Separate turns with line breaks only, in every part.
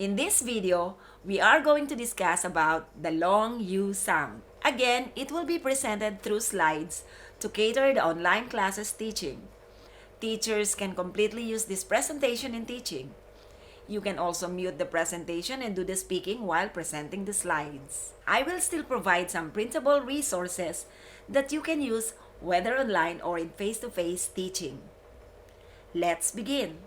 In this video, we are going to discuss about the long U sound. Again, it will be presented through slides to cater the online classes teaching. Teachers can completely use this presentation in teaching. You can also mute the presentation and do the speaking while presenting the slides. I will still provide some printable resources that you can use whether online or in face-to-face teaching. Let's begin.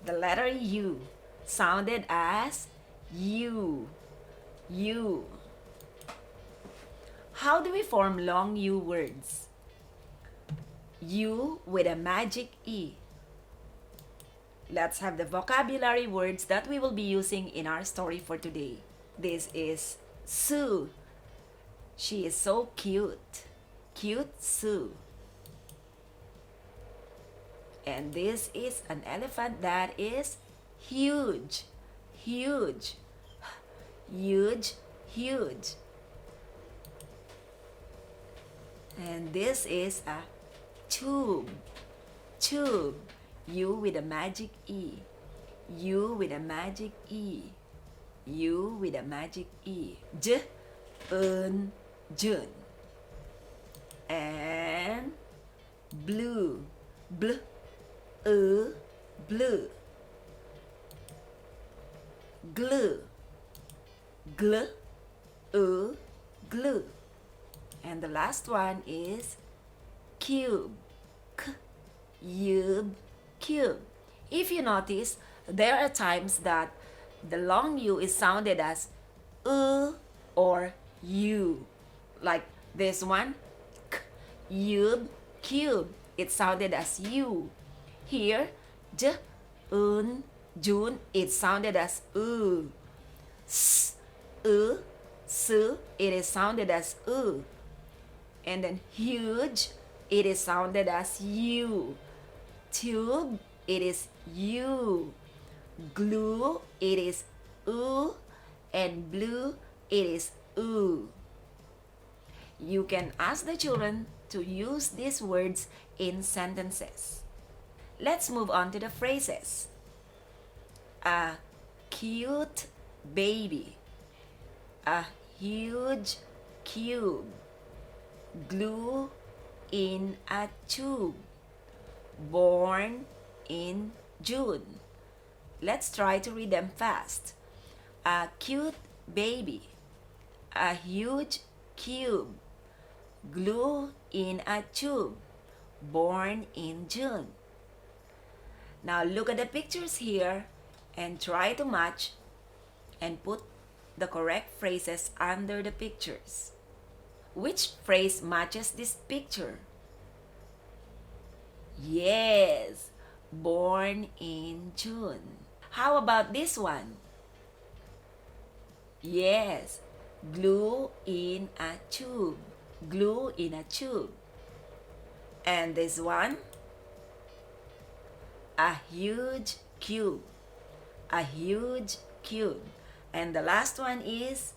The letter U sounded as U. U. How do we form long U words? U with a magic E. Let's have the vocabulary words that we will be using in our story for today. This is Sue. She is so cute. Cute Sue. And this is an elephant that is huge. Huge. Huge, huge. And this is a tube. Tube. U with a magic E. U with a magic E. U with a magic E. J, un, jun. And blue. Bl, blue. Glue. Gl, glue. And the last one is cube. K, yub, cube. If you notice, there are times that the long U is sounded as or U. Like this one, k, yub, cube. It sounded as U. Here, j, jun, it sounded as u. S, su, it is sounded as u. And then huge, it is sounded as U. Tube, it is U. Glue, it is U. And blue, it is U. You can ask the children to use these words in sentences. Let's move on to the phrases. A cute baby. A huge cube. Glue in a tube. Born in June. Let's try to read them fast. A cute baby. A huge cube. Glue in a tube. Born in June. Now look at the pictures here and try to match and put the correct phrases under the pictures. Which phrase matches this picture? Yes, born in June. How about this one? Yes, glue in a tube. Glue in a tube. And this one? A huge cube. A huge cube. And the last one is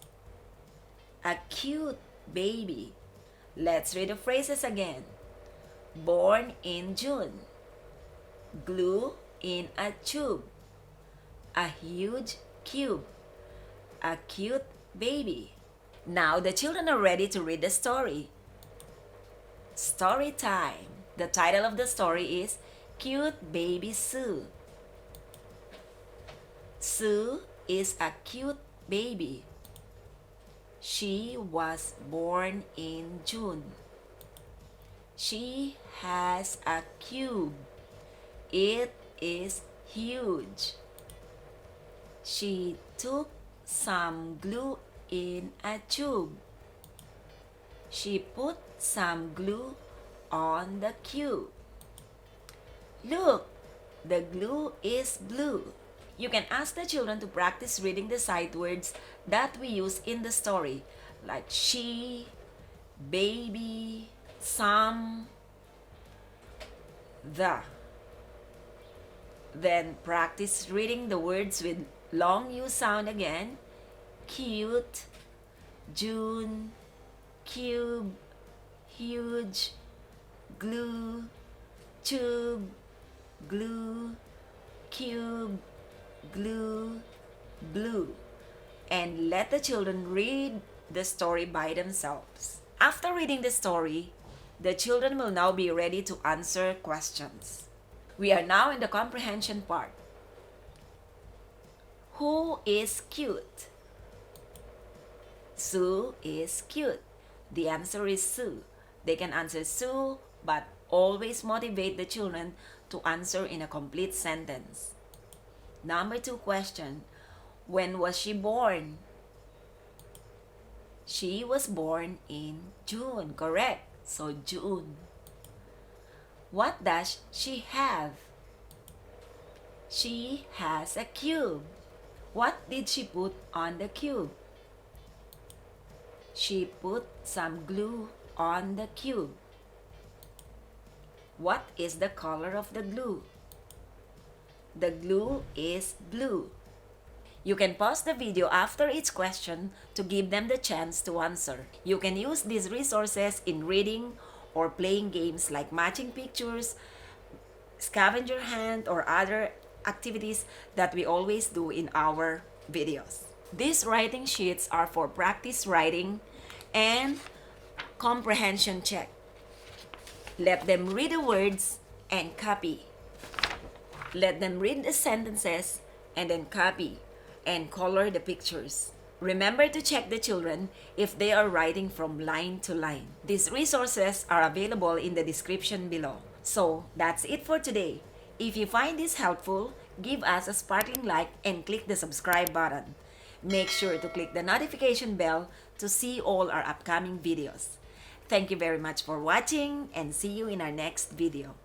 a cute baby. Let's read the phrases again. Born in June. Glue in a tube. A huge cube. A cute baby. Now the children are ready to read the story. Story time. The title of the story is Cute Baby Sue. Sue is a cute baby. She was born in June. She has a cube. It is huge. She took some glue in a tube. She put some glue on the cube. Look, the glue is blue. You can ask the children to practice reading the sight words that we use in the story, like she, baby, some, the. Then practice reading the words with long U sound again. Cute, June, cube, huge, glue, tube, glue, cube, glue, blue. And let the children read the story by themselves. After reading the story, the children will now be ready to answer questions. We are now in the comprehension part. Who is cute? Sue is cute. The answer is Sue. They can answer Sue, but always motivate the children to answer in a complete sentence. Number 2 question. When was she born? She was born in June, correct? So June. What does she have? She has a cube. What did she put on the cube? She put some glue on the cube. What is the color of the glue? The glue is blue. You can pause the video after each question to give them the chance to answer. You can use these resources in reading or playing games like matching pictures, scavenger hunt, or other activities that we always do in our videos. These writing sheets are for practice writing and comprehension check. Let them read the words and copy. Let them read the sentences and then copy and color the pictures. Remember to check the children if they are writing from line to line. These resources are available in the description below. So that's it for today. If you find this helpful, give us a sparkling like and click the subscribe button. Make sure to click the notification bell to see all our upcoming videos. Thank you very much for watching and see you in our next video.